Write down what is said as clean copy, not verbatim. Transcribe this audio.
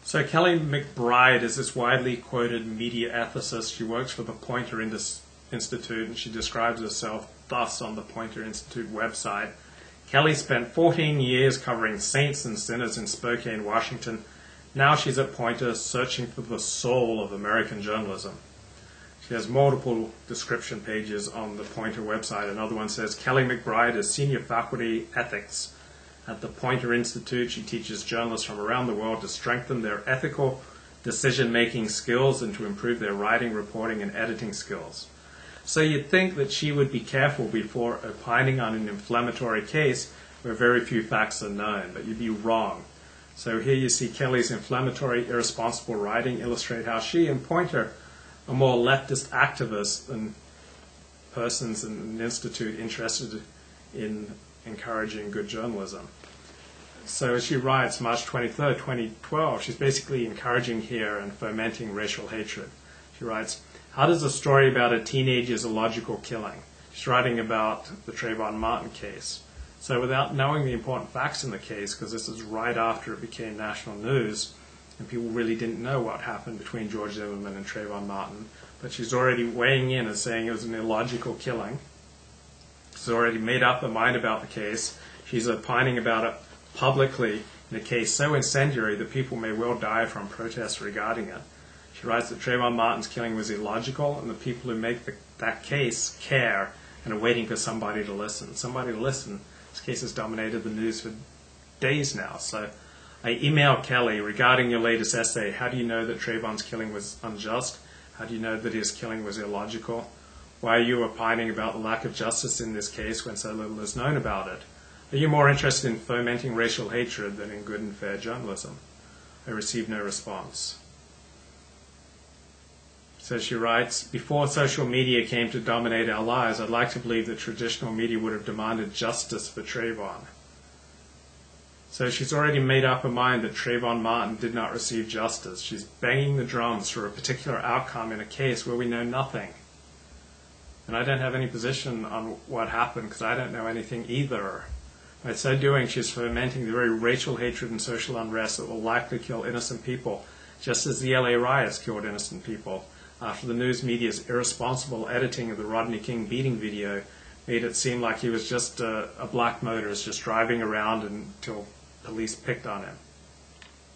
So Kelly McBride is this widely quoted media ethicist. She works for the Poynter Institute, and she describes herself thus on the Poynter Institute website. Kelly spent 14 years covering saints and sinners in Spokane, Washington. Now she's at Poynter searching for the soul of American journalism. She has multiple description pages on the Poynter website. Another one says, Kelly McBride is senior faculty ethics at the Poynter Institute. She teaches journalists from around the world to strengthen their ethical decision-making skills and to improve their writing, reporting, and editing skills. So you'd think that she would be careful before opining on an inflammatory case where very few facts are known, but you'd be wrong. So here you see Kelly's inflammatory, irresponsible writing illustrate how she and Poynter are more leftist activists than persons in an institute interested in encouraging good journalism. So as she writes, March 23rd, 2012, she's basically encouraging here and fomenting racial hatred. She writes, how does a story about a teenager's illogical killing? She's writing about the Trayvon Martin case. So without knowing the important facts in the case, because this is right after it became national news, and people really didn't know what happened between George Zimmerman and Trayvon Martin, but she's already weighing in and saying it was an illogical killing. She's already made up her mind about the case. She's opining about it publicly in a case so incendiary that people may well die from protests regarding it. She writes that Trayvon Martin's killing was illogical, and the people who make that case care and are waiting for somebody to listen. Somebody to listen. This case has dominated the news for days now. So I emailed Kelly regarding your latest essay. How do you know that Trayvon's killing was unjust? How do you know that his killing was illogical? Why are you opining about the lack of justice in this case when so little is known about it? Are you more interested in fomenting racial hatred than in good and fair journalism? I received no response. So she writes, before social media came to dominate our lives, I'd like to believe that traditional media would have demanded justice for Trayvon. So she's already made up her mind that Trayvon Martin did not receive justice. She's banging the drums for a particular outcome in a case where we know nothing. And I don't have any position on what happened because I don't know anything either. By so doing, she's fomenting the very racial hatred and social unrest that will likely kill innocent people, just as the LA riots killed innocent people, after the news media's irresponsible editing of the Rodney King beating video made it seem like he was just a black motorist just driving around until police picked on him.